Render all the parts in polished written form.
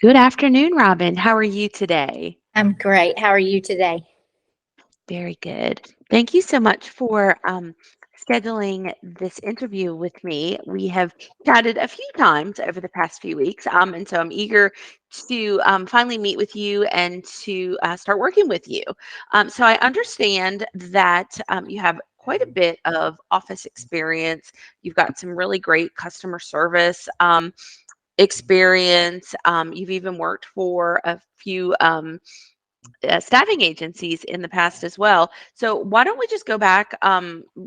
Good afternoon, Robin. How are you today? I'm great. How are you today? Very good. Thank you so much for scheduling this interview with me. We have chatted a few times over the past few weeks, and so I'm eager to finally meet with you and to start working with you. So I understand that you have quite a bit of office experience. You've got some really great customer service experience. You've even worked for a few staffing agencies in the past as well. So why don't we just go back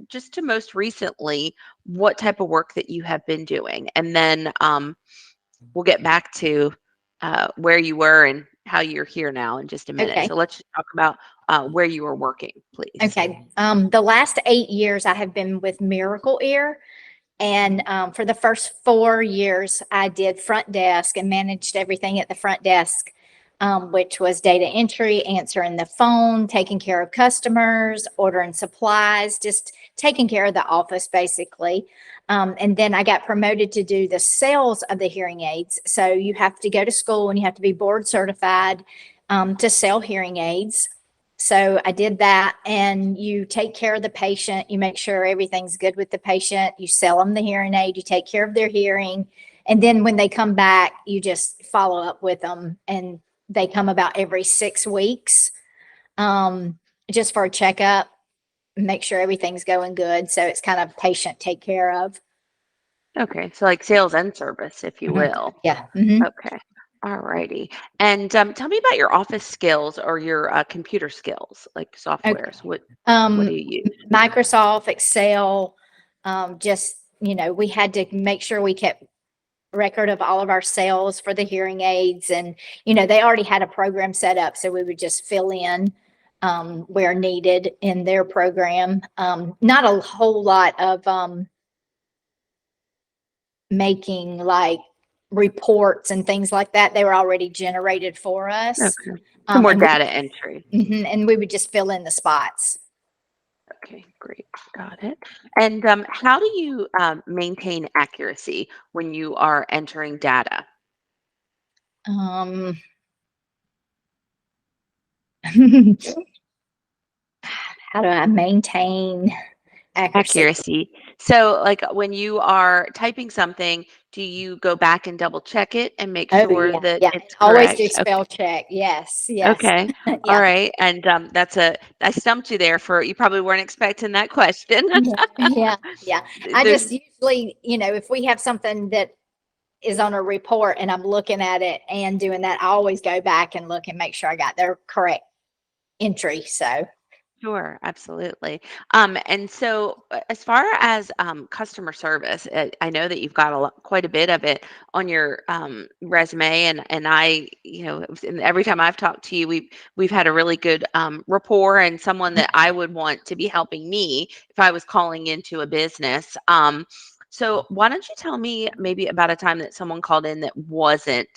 just to most recently, what type of work that you have been doing, and then we'll get back to where you were and how you're here now in just a minute. Okay. So let's just talk about where you were working, please. Okay. The last 8 years I have been with Miracle Ear. And for the first 4 years, I did front desk and managed everything at the front desk, which was data entry, answering the phone, taking care of customers, ordering supplies, just taking care of the office basically. And then I got promoted to do the sales of the hearing aids. So you have to go to school and you have to be board certified to sell hearing aids. So I did that, and you take care of the patient. You make sure everything's good with the patient. You sell them the hearing aid. You take care of their hearing. And then when they come back, you just follow up with them. And they come about every 6 weeks just for a checkup, make sure everything's going good. So it's kind of patient take care of. Okay, so like sales and service, if you Mhm. will. Yeah. Mhm. Okay. All righty. And tell me about your office skills or your computer skills, like Okay. softwares. What do you use? Microsoft, Excel, just, we had to make sure we kept record of all of our sales for the hearing aids. And, they already had a program set up. So we would just fill in where needed in their program. Not a whole lot of making like reports and things like that. They were already generated for us. Okay. So more And we, data entry. and we would just fill in the spots. Okay, great. Got it. And how do you maintain accuracy when you are entering data? Um, how do I maintain accuracy? Accuracy. So, like when you are typing something, do you go back and double check it and make Oh, sure yeah, that yeah. it's Always do correct? spell check. Yes, yes. Okay. All Yeah, right. And I stumped you there for, you probably weren't expecting that question. yeah, yeah, yeah. I There's, just usually, if we have something that is on a report and I'm looking at it and doing that, I always go back and look and make sure I got their correct entry. So, sure, absolutely. And so as far as customer service, I know that you've got quite a bit of it on your resume, and I, and every time I've talked to you, we've had a really good rapport, and someone that I would want to be helping me if I was calling into a business. So why don't you tell me maybe about a time that someone called in that wasn't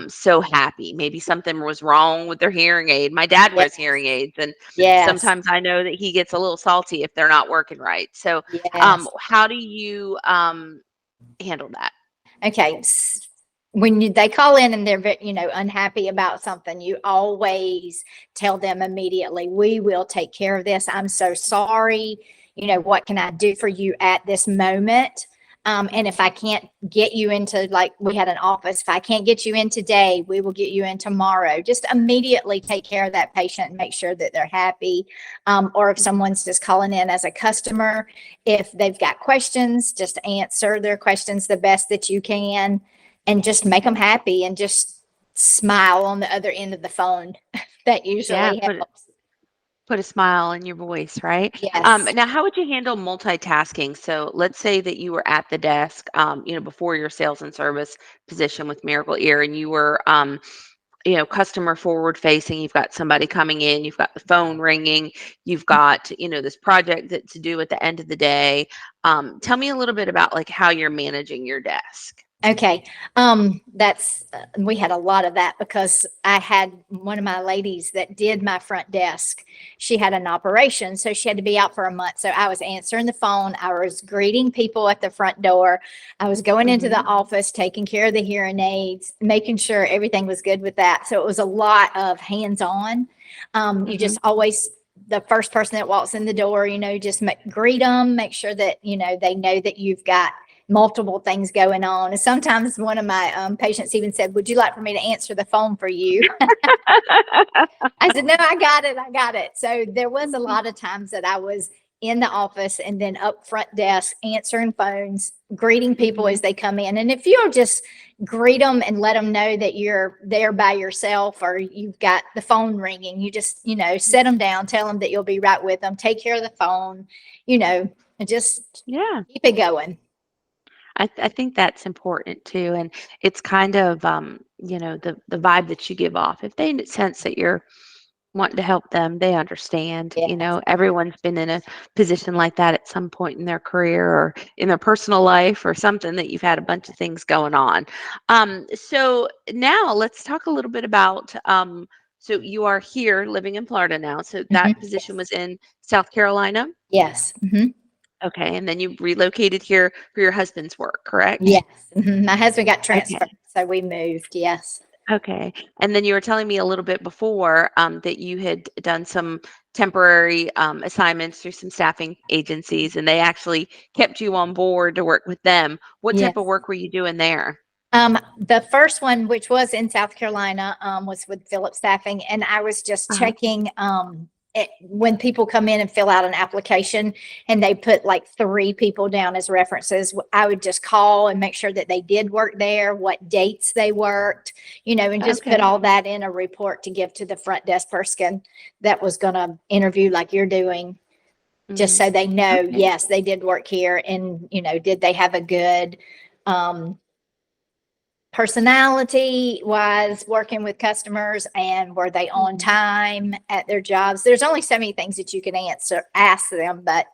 so happy? Maybe something was wrong with their hearing aid. My dad yeah, wears hearing aids, and yes, sometimes I know that he gets a little salty if they're not working right. So yes. how do you handle that? Okay. When they call in and they're unhappy about something, you always tell them immediately, we will take care of this. I'm so sorry. What can I do for you at this moment? And if I can't get you into, like, we had an office, if I can't get you in today, we will get you in tomorrow. Just immediately take care of that patient and make sure that they're happy. Or if someone's just calling in as a customer, if they've got questions, just answer their questions the best that you can and just make them happy and just smile on the other end of the phone. That Yeah, usually helps. put a smile in your voice, right? Yes. Now, how would you handle multitasking? So let's say that you were at the desk, before your sales and service position with Miracle Ear, and you were, customer forward facing. You've got somebody coming in, you've got the phone ringing, you've got, this project to do at the end of the day. Tell me a little bit about like how you're managing your desk. Okay. That's, we had a lot of that because I had one of my ladies that did my front desk. She had an operation, so she had to be out for a month. So I was answering the phone. I was greeting people at the front door. I was going into the Mhm. office, taking care of the hearing aids, making sure everything was good with that. So it was a lot of hands-on. You Mhm. just always, the first person that walks in the door, just greet them, make sure that, they know that you've got multiple things going on. And sometimes one of my patients even said, "Would you like for me to answer the phone for you?" I said, "No, I got it. I got it." So there was a lot of times that I was in the office and then up front desk answering phones, greeting people Mhm. as they come in. And if you'll just greet them and let them know that you're there by yourself or you've got the phone ringing, you just, set them down, tell them that you'll be right with them, take care of the phone, and just Yeah. keep it going. I think that's important too, and it's kind of the vibe that you give off. If they sense that you're wanting to help them, they understand. Yes. Everyone's been in a position like that at some point in their career or in their personal life or something that you've had a bunch of things going on. So now let's talk a little bit about. So you are here living in Florida now. So that Mhm. position was in South Carolina. Yes. Okay, and then you relocated here for your husband's work, correct? Yes. My husband got transferred, Okay. so we moved. Yes. Okay. And then you were telling me a little bit before that you had done some temporary assignments through some staffing agencies, and they actually kept you on board to work with them. What type of Yes. work were you doing there? The first one, which was in South Carolina, was with Phillips Staffing, and I was just Uh-huh. checking when people come in and fill out an application and they put like three people down as references. I would just call and make sure that they did work there, what dates they worked, and just put Okay. all that in a report to give to the front desk person that was going to interview like you're doing, just Hmm. so they know, Okay. yes, they did work here, and did they have a good um, personality wise working with customers, and were they on Hmm. time at their jobs? There's only so many things that you can ask them, but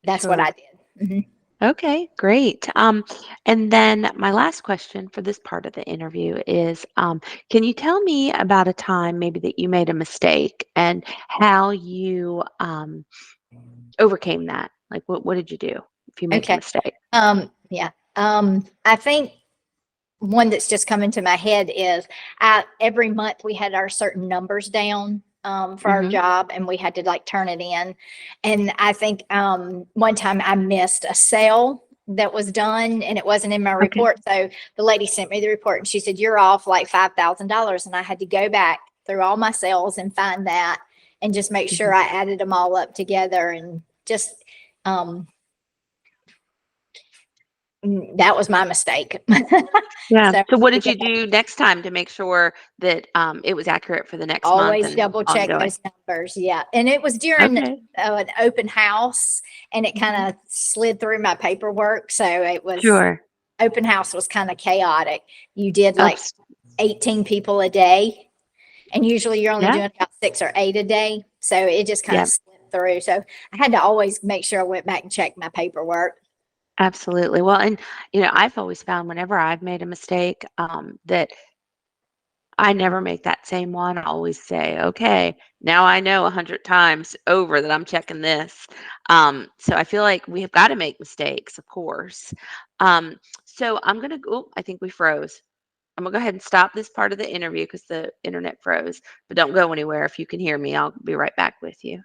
that's what I Sure. did. Okay, great. And then my last question for this part of the interview is, can you tell me about a time maybe that you made a mistake and how you overcame that? Like, what did you do if you make a Okay. mistake? Yeah. I think one that's just come into my head is every month we had our certain numbers down for our Hmm. job, and we had to like turn it in. And I think one time I missed a sale that was done and it wasn't in my Okay. report. So the lady sent me the report and she said, "You're off like $5,000." And I had to go back through all my sales and find that and just make sure Hmm. I added them all up together and just, um, that was my mistake. Yeah. So So, what did you do next time to make sure that it was accurate for the next month always and double check ongoing? those numbers. Yeah. And it was during Okay. an open house and it Hmm. kind of slid through my paperwork. So it was, Sure. open house was kind of chaotic. You did like Ups. 18 people a day, and usually you're only Yeah. doing about 6 or 8 a day. So it just kind of Yeah. slipped through. So I had to always make sure I went back and checked my paperwork. Absolutely. Well, and I've always found whenever I've made a mistake, that I never make that same one. I always say, okay, now I know 100 times over that I'm checking this. So I feel like we have got to make mistakes, of course. So I'm going to go, I think we froze. I'm going to go ahead and stop this part of the interview because the internet froze, but don't go anywhere. If you can hear me, I'll be right back with you.